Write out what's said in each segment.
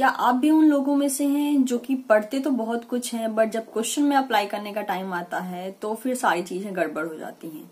क्या आप भी उन लोगों में से हैं जो कि पढ़ते तो बहुत कुछ हैं बट जब क्वेश्चन में अप्लाई करने का टाइम आता है तो फिर सारी चीजें गड़बड़ हो जाती हैं।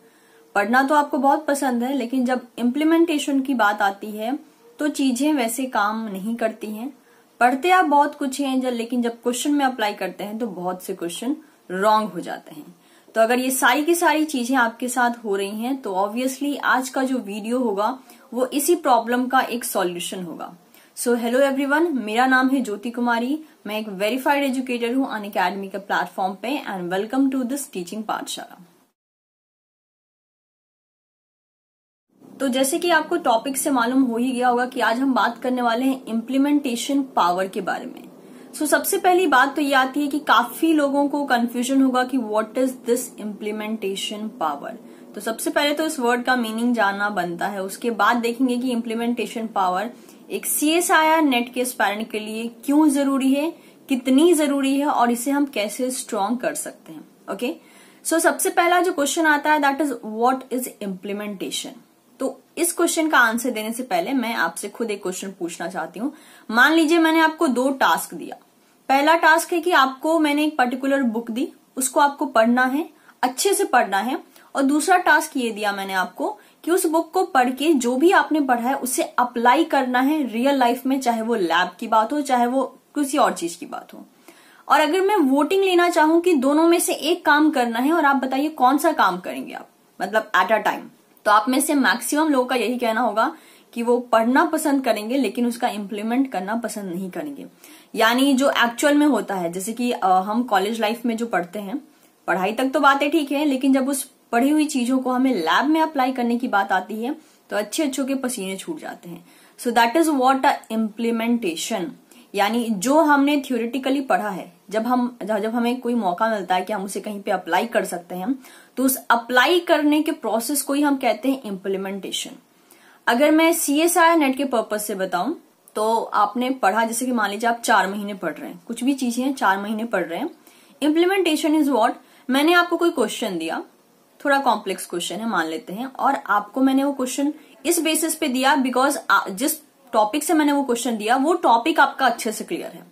पढ़ना तो आपको बहुत पसंद है लेकिन जब इम्प्लीमेंटेशन की बात आती है तो चीजें वैसे काम नहीं करती हैं। पढ़ते आप बहुत कुछ हैं लेकिन जब क्वेश्चन में अप्लाई करते हैं तो बहुत से क्वेश्चन रॉन्ग हो जाते हैं। तो अगर ये सारी की सारी चीजें आपके साथ हो रही हैं तो ऑब्वियसली आज का जो वीडियो होगा वो इसी प्रॉब्लम का एक सॉल्यूशन होगा। सो हेलो एवरीवन, मेरा नाम है ज्योति कुमारी। मैं एक वेरीफाइड एजुकेटर हूं अनअकैडमी के प्लेटफॉर्म पे and welcome to this teaching पाठशाला। तो जैसे कि आपको टॉपिक से मालूम हो ही गया होगा कि आज हम बात करने वाले हैं इम्प्लीमेंटेशन पावर के बारे में। सबसे पहली बात तो ये आती है कि काफी लोगों को कंफ्यूजन होगा कि what is this implementation power. तो सबसे पहले तो इस वर्ड का मीनिंग जानना बनता है, उसके बाद देखेंगे कि इम्प्लीमेंटेशन पावर एक CSIR नेट के एस्पायरेंट के लिए क्यों जरूरी है, कितनी जरूरी है और इसे हम कैसे स्ट्रॉन्ग कर सकते हैं। ओके, सबसे पहला जो क्वेश्चन आता है that is what is implementation. तो इस क्वेश्चन का आंसर देने से पहले मैं आपसे खुद एक क्वेश्चन पूछना चाहती हूँ। मान लीजिए मैंने आपको 2 टास्क दिया। पहला टास्क है कि आपको मैंने एक पर्टिकुलर बुक दी, उसको आपको पढ़ना है, अच्छे से पढ़ना है। और दूसरा टास्क ये दिया मैंने आपको कि उस बुक को पढ़ के जो भी आपने पढ़ा है उसे अप्लाई करना है रियल लाइफ में, चाहे वो लैब की बात हो चाहे वो किसी और चीज की बात हो। और अगर मैं वोटिंग लेना चाहूं कि दोनों में से एक काम करना है और आप बताइए कौन सा काम करेंगे आप, मतलब एट अ टाइम, तो आप में से मैक्सिमम लोगों का यही कहना होगा कि वो पढ़ना पसंद करेंगे लेकिन उसका इम्प्लीमेंट करना पसंद नहीं करेंगे। यानी जो एक्चुअल में होता है, जैसे कि हम कॉलेज लाइफ में जो पढ़ते हैं, पढ़ाई तक तो बातें ठीक है लेकिन जब उस पढ़ी हुई चीजों को हमें लैब में अप्लाई करने की बात आती है तो अच्छे के पसीने छूट जाते हैं। So that is what a implementation. यानी जो हमने थ्योरेटिकली पढ़ा है, जब हमें कोई मौका मिलता है कि हम उसे कहीं पे अप्लाई कर सकते हैं तो उस अप्लाई करने के प्रोसेस को ही हम कहते हैं इम्प्लीमेंटेशन। अगर मैं CSIR नेट के पर्पज से बताऊं तो आपने पढ़ा, जैसे कि मान लीजिए आप 4 महीने पढ़ रहे हैं, कुछ भी चीजें हैं 4 महीने पढ़ रहे हैं। इम्प्लीमेंटेशन इज व्हाट, मैंने आपको कोई क्वेश्चन दिया, थोड़ा कॉम्प्लेक्स क्वेश्चन है मान लेते हैं, और आपको मैंने वो क्वेश्चन इस बेसिस पे दिया बिकॉज जिस टॉपिक से मैंने वो क्वेश्चन दिया वो टॉपिक आपका अच्छे से क्लियर है।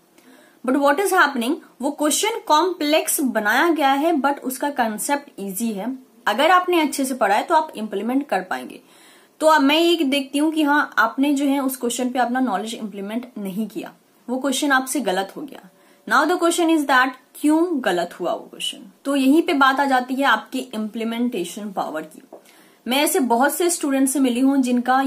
बट व्हाट इज हैपनिंग, वो क्वेश्चन कॉम्प्लेक्स बनाया गया है बट उसका कंसेप्ट इजी है। अगर आपने अच्छे से पढ़ा है तो आप इम्प्लीमेंट कर पाएंगे। तो अब मैं ये देखती हूँ कि हाँ, आपने जो है उस क्वेश्चन पे अपना नॉलेज इम्प्लीमेंट नहीं किया, वो क्वेश्चन आपसे गलत हो गया। Now the question is that क्यों गलत हुआ वो क्वेश्चन। तो यहीं पे बात आ जाती है आपकी इम्प्लीमेंटेशन पावर की। मैं ऐसे बहुत से स्टूडेंट से मिली हूं जिनका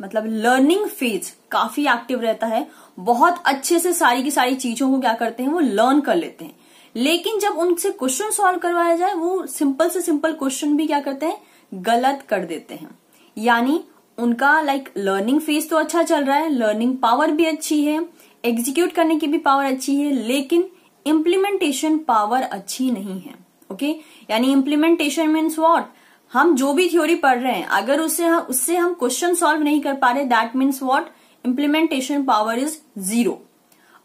मतलब लर्निंग फेज काफी एक्टिव रहता है, बहुत अच्छे से सारी की सारी चीजों को क्या करते हैं वो लर्न कर लेते हैं, लेकिन जब उनसे क्वेश्चन सॉल्व करवाया जाए वो सिंपल से सिंपल क्वेश्चन भी क्या करते हैं, गलत कर देते हैं। यानी उनका लर्निंग फेज तो अच्छा चल रहा है, लर्निंग पावर भी अच्छी है, एग्जीक्यूट करने की भी पावर अच्छी है, लेकिन इम्प्लीमेंटेशन पावर अच्छी नहीं है। ओके, यानी इम्प्लीमेंटेशन मीन्स व्हाट, हम जो भी थ्योरी पढ़ रहे हैं अगर उससे हम क्वेश्चन सॉल्व नहीं कर पा रहे, that means what, implementation power is 0।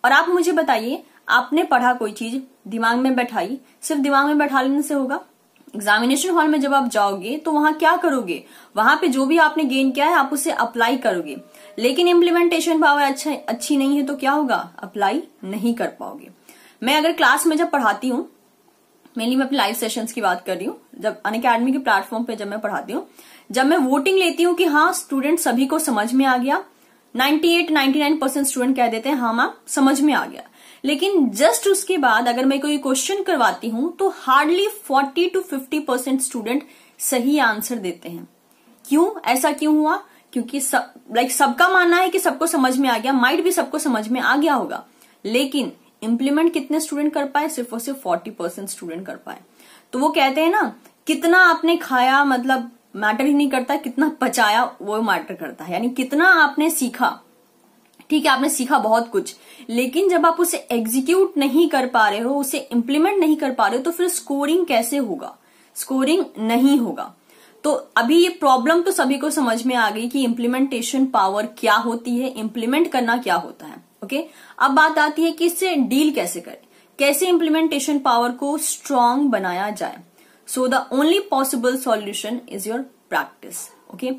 और आप मुझे बताइए, आपने पढ़ा कोई चीज, दिमाग में बैठाई, सिर्फ दिमाग में बैठा लेने से होगा? एग्जामिनेशन हॉल में जब आप जाओगे तो वहां क्या करोगे, वहां पे जो भी आपने गेन किया है आप उसे अप्लाई करोगे, लेकिन इम्प्लीमेंटेशन पावर अच्छी नहीं है तो क्या होगा, अप्लाई नहीं कर पाओगे। मैं अगर क्लास में जब पढ़ाती हूँ, मेनली मैं अपने लाइव सेशंस की बात कर रही हूँ, जब अनअकैडमी के प्लेटफॉर्म पे जब मैं पढ़ाती हूँ, जब मैं वोटिंग लेती हूँ कि हाँ स्टूडेंट सभी को समझ में आ गया, 98-99% स्टूडेंट कह देते हैं हाँ मैम समझ में आ गया, लेकिन जस्ट उसके बाद अगर मैं कोई क्वेश्चन करवाती हूं तो हार्डली 40-50% स्टूडेंट सही आंसर देते हैं। क्यों, ऐसा क्यों हुआ? क्योंकि सबका मानना है कि सबको समझ में आ गया, माइट भी सबको समझ में आ गया होगा, लेकिन इम्प्लीमेंट कितने स्टूडेंट कर पाए, सिर्फ और सिर्फ 40% स्टूडेंट कर पाए। तो वो कहते हैं ना, कितना आपने खाया मतलब मैटर ही नहीं करता, कितना पचाया वो मैटर करता है। यानी कितना आपने सीखा, ठीक है आपने सीखा बहुत कुछ, लेकिन जब आप उसे एग्जीक्यूट नहीं कर पा रहे हो, उसे इम्प्लीमेंट नहीं कर पा रहे हो, तो फिर स्कोरिंग कैसे होगा, स्कोरिंग नहीं होगा। तो अभी ये प्रॉब्लम तो सभी को समझ में आ गई कि इम्प्लीमेंटेशन पावर क्या होती है, इम्प्लीमेंट करना क्या होता है। ओके, अब बात आती है कि इससे डील कैसे करें, कैसे इम्प्लीमेंटेशन पावर को स्ट्रॉन्ग बनाया जाए। So the only possible solution is your practice. Okay,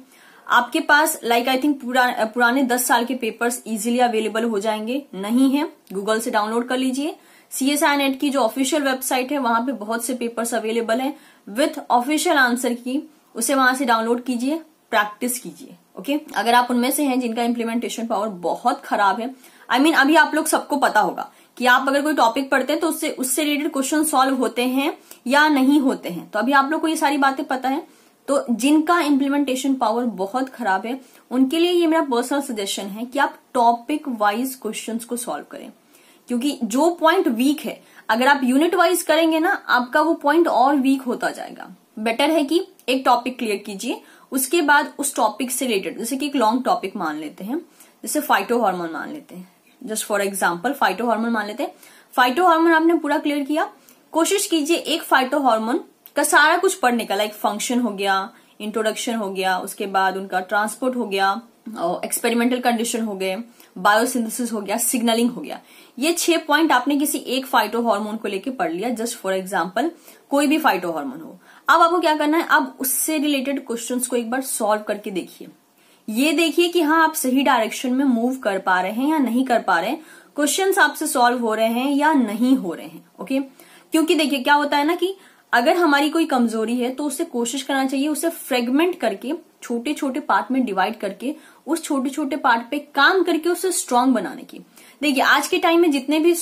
आपके पास आई थिंक पुराने 10 साल के पेपर्स इजीली अवेलेबल हो जाएंगे। नहीं है, गूगल से डाउनलोड कर लीजिए। CSIR नेट की जो ऑफिशियल वेबसाइट है वहां पे बहुत से पेपर्स अवेलेबल है विथ ऑफिशियल आंसर की, उसे वहां से डाउनलोड कीजिए, प्रैक्टिस कीजिए। ओके, अगर आप उनमें से हैं जिनका इंप्लीमेंटेशन पावर बहुत खराब है, अभी आप लोग सबको पता होगा कि आप अगर कोई टॉपिक पढ़ते हैं तो उससे रिलेटेड क्वेश्चन सॉल्व होते हैं या नहीं होते हैं। तो अभी आप लोग को ये सारी बातें पता है। तो जिनका इंप्लीमेंटेशन पावर बहुत खराब है उनके लिए ये मेरा पर्सनल सजेशन है कि आप टॉपिक वाइज क्वेश्चंस को सॉल्व करें, क्योंकि जो पॉइंट वीक है अगर आप यूनिट वाइज करेंगे ना, आपका वो पॉइंट और वीक होता जाएगा। बेटर है कि एक टॉपिक क्लियर कीजिए, उसके बाद उस टॉपिक से रिलेटेड, जैसे कि एक लॉन्ग टॉपिक मान लेते हैं, जैसे फाइटो हार्मोन मान लेते हैं, just for example phyto hormone मान लेते हैं। फाइटो हार्मोन आपने पूरा क्लियर किया, कोशिश कीजिए एक फाइटो हार्मोन का सारा कुछ पढ़ने का, लाइक फंक्शन हो गया, इंट्रोडक्शन हो गया, उसके बाद उनका ट्रांसपोर्ट हो गया, एक्सपेरिमेंटल कंडीशन हो गए, बायोसिंथेसिस हो गया, सिग्नलिंग हो गया। ये 6 पॉइंट आपने किसी एक फाइटो हार्मोन को लेके पढ़ लिया, जस्ट फॉर एग्जांपल कोई भी फाइटो हार्मोन हो। अब आपको क्या करना है, अब उससे रिलेटेड क्वेश्चंस को एक बार सॉल्व करके देखिए। ये देखिए कि हाँ आप सही डायरेक्शन में मूव कर पा रहे हैं या नहीं कर पा रहे हैं, क्वेश्चंस आपसे सॉल्व हो रहे हैं या नहीं हो रहे हैं। ओके, क्योंकि देखिए क्या होता है ना कि अगर हमारी कोई कमजोरी है तो उससे कोशिश करना चाहिए उसे फ्रेगमेंट करके, छोटे छोटे पार्ट में डिवाइड करके, उस छोटे छोटे पार्ट पे काम करके उसे स्ट्रांग बनाने की। देखिए आज के टाइम में जितने भी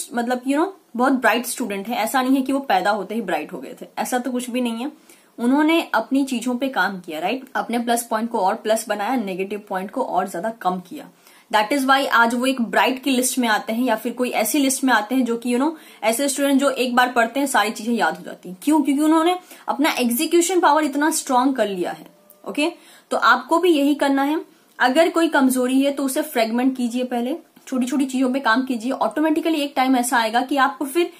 बहुत ब्राइट स्टूडेंट है, ऐसा नहीं है कि वो पैदा होते ही ब्राइट हो गए थे, ऐसा तो कुछ भी नहीं है। उन्होंने अपनी चीजों पे काम किया, राइट, अपने प्लस पॉइंट को और प्लस बनाया, नेगेटिव पॉइंट को और ज्यादा कम किया। दैट इज वाई आज वो एक ब्राइट की लिस्ट में आते हैं या फिर कोई ऐसी लिस्ट में आते हैं जो कि ऐसे स्टूडेंट जो एक बार पढ़ते हैं सारी चीजें याद हो जाती हैं। क्यों? क्योंकि उन्होंने अपना एग्जीक्यूशन पावर इतना स्ट्रांग कर लिया है। ओके, तो आपको भी यही करना है। अगर कोई कमजोरी है तो उसे फ्रेगमेंट कीजिए, पहले छोटी छोटी चीजों पे काम कीजिए। ऑटोमेटिकली एक टाइम ऐसा आएगा कि आपको फिर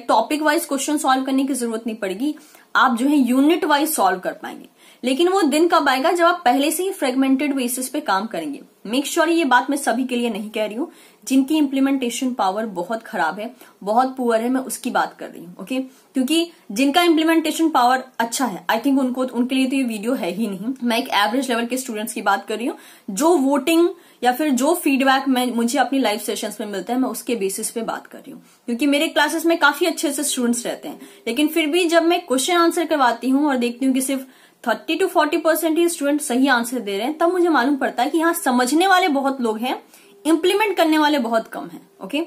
टॉपिक वाइज क्वेश्चन सॉल्व करने की जरूरत नहीं पड़ेगी, आप जो है यूनिट वाइज सॉल्व कर पाएंगे। लेकिन वो दिन कब आएगा जब आप पहले से ही फ्रेगमेंटेड बेसिस पे काम करेंगे। मेक श्योर ये बात मैं सभी के लिए नहीं कह रही हूँ, जिनकी इंप्लीमेंटेशन पावर बहुत खराब है, बहुत पुअर है, मैं उसकी बात कर रही हूँ। ओके, क्योंकि जिनका इंप्लीमेंटेशन पावर अच्छा है, आई थिंक उनके लिए तो ये वीडियो है ही नहीं। मैं एक एवरेज लेवल के स्टूडेंट्स की बात कर रही हूँ, जो वोटिंग या फिर जो फीडबैक मुझे अपनी लाइव सेशंस में मिलता है, मैं उसके बेसिस पे बात कर रही हूँ। क्योंकि मेरे क्लासेस में काफी अच्छे अच्छे स्टूडेंट्स रहते हैं, लेकिन फिर भी जब मैं क्वेश्चन आंसर करवाती हूँ और देखती हूँ कि सिर्फ 30 to 40% ही स्टूडेंट सही आंसर दे रहे हैं, तब मुझे मालूम पड़ता है कि यहाँ समझने वाले बहुत लोग हैं, इंप्लीमेंट करने वाले बहुत कम हैं। ओके,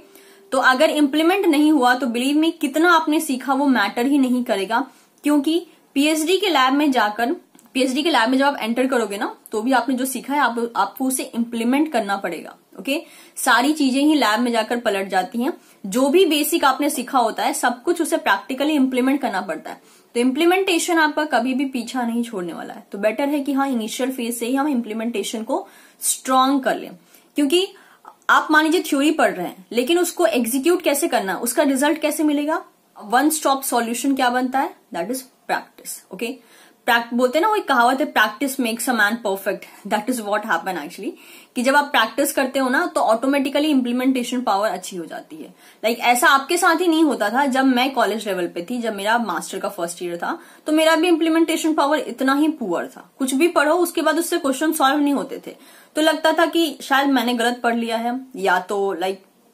तो अगर इंप्लीमेंट नहीं हुआ तो बिलीव मी, कितना आपने सीखा वो मैटर ही नहीं करेगा। क्योंकि पीएचडी के लैब में जब आप एंटर करोगे ना, तो भी आपने जो सीखा है आपको उसे इंप्लीमेंट करना पड़ेगा। ओके, सारी चीजें ही लैब में जाकर पलट जाती हैं। जो भी बेसिक आपने सीखा होता है सब कुछ उसे प्रैक्टिकली इंप्लीमेंट करना पड़ता है। तो इम्प्लीमेंटेशन आपका कभी भी पीछा नहीं छोड़ने वाला है। तो बेटर है कि हाँ इनिशियल फेज से ही हम इम्प्लीमेंटेशन को स्ट्रांग कर लें। क्योंकि आप मान लीजिए थ्योरी पढ़ रहे हैं, लेकिन उसको एग्जीक्यूट कैसे करना है, उसका रिजल्ट कैसे मिलेगा, वन स्टॉप सॉल्यूशन क्या बनता है, दैट इज प्रैक्टिस। ओके, बोलते हैं ना, वो एक कहावत है, practice makes a man perfect. That is what happen actually, कि जब आप प्रैक्टिस करते हो ना तो ऑटोमेटिकली इंप्लीमेंटेशन पावर अच्छी हो जाती है। लाइक ऐसा आपके साथ ही नहीं होता था। जब मैं कॉलेज लेवल पे थी, जब मेरा मास्टर का फर्स्ट ईयर था, तो मेरा भी इंप्लीमेंटेशन पावर इतना ही पुअर था। कुछ भी पढ़ो उसके बाद उससे क्वेश्चन सॉल्व नहीं होते थे, तो लगता था कि शायद मैंने गलत पढ़ लिया है, या तो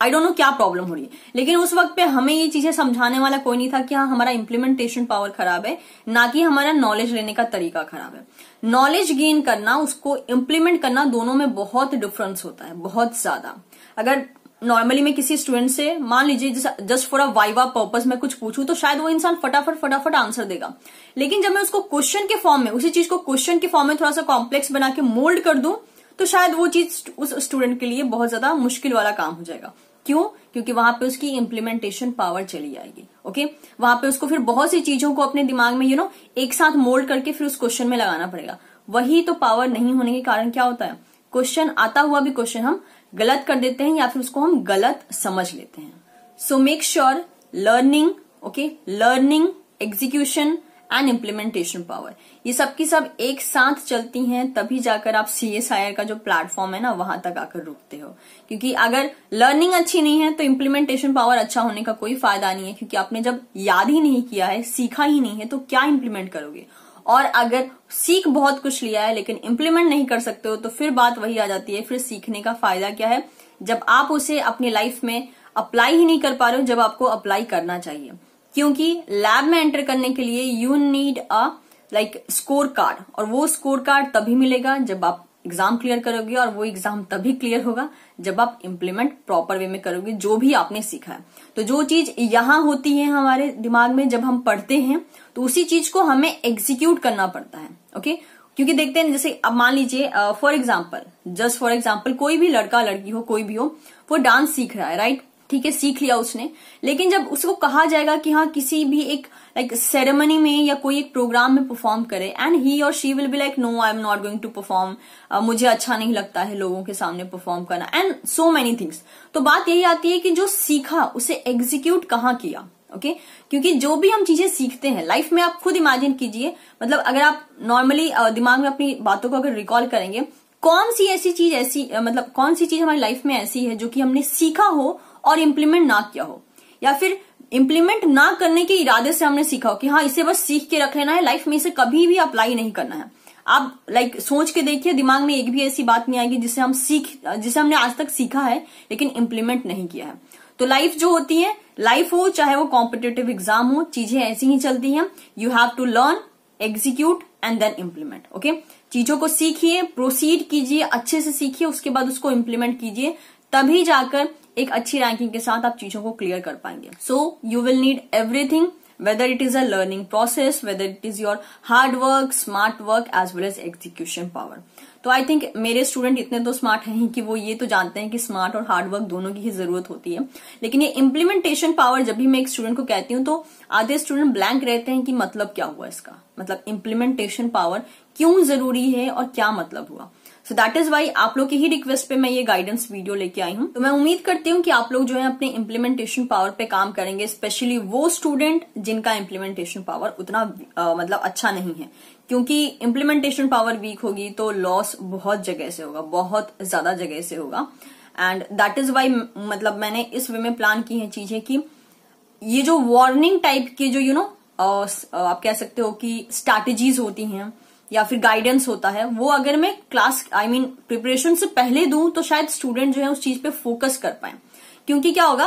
आई डोंट नो क्या प्रॉब्लम हो रही है। लेकिन उस वक्त पे हमें ये चीजें समझाने वाला कोई नहीं था कि हाँ हमारा इंप्लीमेंटेशन पावर खराब है, ना कि हमारा नॉलेज लेने का तरीका खराब है। नॉलेज गेन करना, उसको इम्प्लीमेंट करना, दोनों में बहुत डिफरेंस होता है, बहुत ज्यादा। अगर नॉर्मली मैं किसी स्टूडेंट से मान लीजिए just for a viva purpose मैं कुछ पूछूं, तो शायद वो इंसान फटाफट आंसर देगा। लेकिन जब मैं उसको क्वेश्चन के फॉर्म में, उसी चीज को क्वेश्चन के फॉर्म में थोड़ा सा कॉम्प्लेक्स बना के मोल्ड कर दूं, तो शायद वो चीज उस स्टूडेंट के लिए बहुत ज्यादा मुश्किल वाला काम हो जाएगा। क्यों? क्योंकि वहां पे उसकी इंप्लीमेंटेशन पावर चली जाएगी। ओके, वहां पे उसको फिर बहुत सी चीजों को अपने दिमाग में एक साथ मोल्ड करके फिर उस क्वेश्चन में लगाना पड़ेगा। वही तो पावर नहीं होने के कारण क्या होता है, क्वेश्चन आता हुआ भी क्वेश्चन हम गलत कर देते हैं या फिर उसको हम गलत समझ लेते हैं। So make sure learning, okay, learning, execution and implementation power, ये सब की सब एक साथ चलती हैं, तभी जाकर आप CSIR का जो प्लेटफॉर्म है ना वहां तक आकर रुकते हो। क्योंकि अगर लर्निंग अच्छी नहीं है तो इम्प्लीमेंटेशन पावर अच्छा होने का कोई फायदा नहीं है, क्योंकि आपने जब याद ही नहीं किया है, सीखा ही नहीं है, तो क्या इम्प्लीमेंट करोगे। और अगर सीख बहुत कुछ लिया है लेकिन इम्प्लीमेंट नहीं कर सकते हो, तो फिर बात वही आ जाती है, फिर सीखने का फायदा क्या है जब आप उसे अपनी लाइफ में अप्लाई ही नहीं कर पा रहे हो जब आपको अप्लाई करना चाहिए। क्योंकि लैब में एंटर करने के लिए you need a score card, और वो स्कोर कार्ड तभी मिलेगा जब आप एग्जाम क्लियर करोगे, और वो एग्जाम तभी क्लियर होगा जब आप इम्प्लीमेंट प्रॉपर वे में करोगे जो भी आपने सीखा है। तो जो चीज यहां होती है हमारे दिमाग में जब हम पढ़ते हैं, तो उसी चीज को हमें एग्जीक्यूट करना पड़ता है। ओके, क्योंकि देखते हैं जैसे अब मान लीजिए जस्ट फॉर एग्जाम्पल कोई भी लड़का लड़की हो, कोई भी हो, वो डांस सीख रहा है, राइट, ठीक है, सीख लिया उसने, लेकिन जब उसको कहा जाएगा कि हाँ किसी भी एक सेरेमनी में या कोई एक प्रोग्राम में परफॉर्म करे, एंड ही और she will be like no I am not going to perform, मुझे अच्छा नहीं लगता है लोगों के सामने परफॉर्म करना, एंड सो मेनी थिंग्स। तो बात यही आती है कि जो सीखा उसे एग्जीक्यूट कहाँ किया। ओके, क्योंकि जो भी हम चीजें सीखते हैं लाइफ में, आप खुद इमेजिन कीजिए, मतलब अगर आप नॉर्मली दिमाग में अपनी बातों को अगर रिकॉल करेंगे, कौन सी चीज हमारी लाइफ में ऐसी है जो कि हमने सीखा हो और इम्प्लीमेंट ना किया हो, या फिर इम्प्लीमेंट ना करने के इरादे से हमने सीखा हो कि हाँ इसे बस सीख के रख लेना है, लाइफ में इसे कभी भी अप्लाई नहीं करना है। आप सोच के देखिए, दिमाग में एक भी ऐसी बात नहीं आएगी जिसे हमने आज तक सीखा है लेकिन इम्प्लीमेंट नहीं किया है। तो लाइफ जो होती है, लाइफ हो चाहे वो कॉम्पिटिटिव एग्जाम हो, चीजें ऐसी ही चलती हैं। You have to learn, execute and then implement. Okay, चीजों को सीखिए, प्रोसीड कीजिए, अच्छे से सीखिए, उसके बाद उसको इम्प्लीमेंट कीजिए, तभी जाकर एक अच्छी रैंकिंग के साथ आप चीजों को क्लियर कर पाएंगे। So you will need everything, whether it is a learning process, whether it is your hard work, smart work as well as execution power। तो आई थिंक मेरे स्टूडेंट इतने तो स्मार्ट हैं कि वो ये तो जानते हैं कि स्मार्ट और हार्ड वर्क दोनों की ही जरूरत होती है, लेकिन ये इम्प्लीमेंटेशन पावर जब भी मैं एक स्टूडेंट को कहती हूँ तो आधे स्टूडेंट ब्लैंक रहते हैं कि मतलब क्या हुआ इसका, मतलब इम्प्लीमेंटेशन पावर क्यों जरूरी है और क्या मतलब हुआ। सो दैट इज वाई आप लोग की ही रिक्वेस्ट पे मैं ये गाइडेंस वीडियो लेके आई हूँ। तो मैं उम्मीद करती हूँ कि आप लोग जो है अपने इम्प्लीमेंटेशन पावर पे काम करेंगे, स्पेशली वो स्टूडेंट जिनका इम्प्लीमेंटेशन पावर उतना अच्छा नहीं है, क्योंकि इम्प्लीमेंटेशन पावर वीक होगी तो लॉस बहुत जगह से होगा, बहुत ज्यादा जगह से होगा। एंड दैट इज वाई मतलब मैंने इस वे में प्लान की है चीजें कि ये जो वार्निंग टाइप के जो आप कह सकते हो कि स्ट्रैटेजीज होती हैं या फिर गाइडेंस होता है, वो अगर मैं प्रिपरेशन से पहले दूं तो शायद स्टूडेंट जो है उस चीज पे फोकस कर पाए। क्योंकि क्या होगा,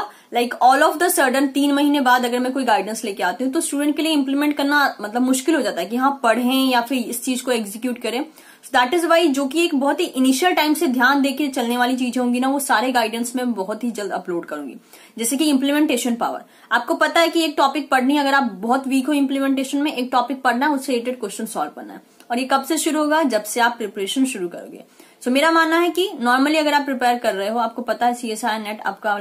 ऑल ऑफ द सडन 3 महीने बाद अगर मैं कोई गाइडेंस लेके आती हूँ तो स्टूडेंट के लिए इम्प्लीमेंट करना मुश्किल हो जाता है कि हाँ पढ़ें या फिर इस चीज को एग्जीक्यूट करें। दैट इज वाई जो कि एक बहुत ही इनिशियल टाइम से ध्यान देके चलने वाली चीजें होंगी ना, वो सारे गाइडेंस में बहुत ही जल्द अपलोड करूंगी। जैसे कि इम्प्लीमेंटेशन पावर, आपको पता है कि एक टॉपिक पढ़नी है, अगर आप बहुत वीक हो इम्प्लीमेंटेशन में, एक टॉपिक पढ़ना है, उससे रिलेटेड क्वेश्चन सॉल्व करना है, और ये कब से शुरू होगा, जब से आप प्रिपरेशन शुरू करोगे। सो मेरा मानना है कि नॉर्मली अगर आप प्रिपेयर कर रहे हो, आपको पता है CSIR नेट आपका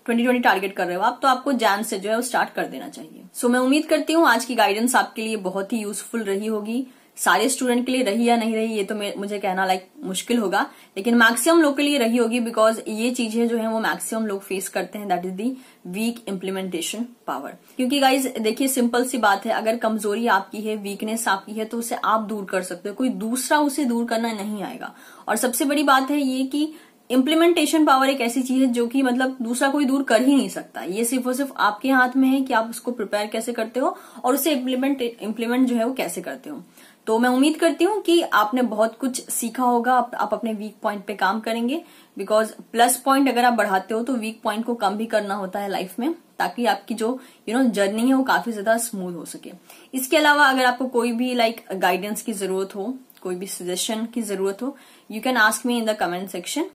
2020 टारगेट कर रहे हो आप, तो आपको जैन से जो है वो स्टार्ट कर देना चाहिए। सो मैं उम्मीद करती हूँ आज की गाइडेंस आपके लिए बहुत ही यूजफुल रही होगी। सारे स्टूडेंट के लिए रही या नहीं रही ये तो मुझे कहना मुश्किल होगा, लेकिन मैक्सिमम लोग के लिए रही होगी, बिकॉज ये चीजें जो है वो मैक्सिमम लोग फेस करते हैं, that is the weak implementation power. क्योंकि गाइज देखिए सिंपल सी बात है, अगर कमजोरी आपकी है, वीकनेस आपकी है, तो उसे आप दूर कर सकते हो, कोई दूसरा उसे दूर करना नहीं आएगा। और सबसे बड़ी बात है ये कि इम्प्लीमेंटेशन पावर एक ऐसी चीज है जो कि दूसरा कोई दूर कर ही नहीं सकता। ये सिर्फ और सिर्फ आपके हाथ में है कि आप उसको प्रिपेयर कैसे करते हो और उसे इम्प्लीमेंट जो है वो कैसे करते हो। तो मैं उम्मीद करती हूँ कि आपने बहुत कुछ सीखा होगा, आप अपने वीक पॉइंट पे काम करेंगे, बिकॉज प्लस पॉइंट अगर आप बढ़ाते हो तो वीक पॉइंट को कम भी करना होता है लाइफ में, ताकि आपकी जो जर्नी है वो काफी ज्यादा स्मूथ हो सके। इसके अलावा अगर आपको कोई भी गाइडेंस की जरूरत हो, कोई भी सजेशन की जरूरत हो, you can ask me in the comment section.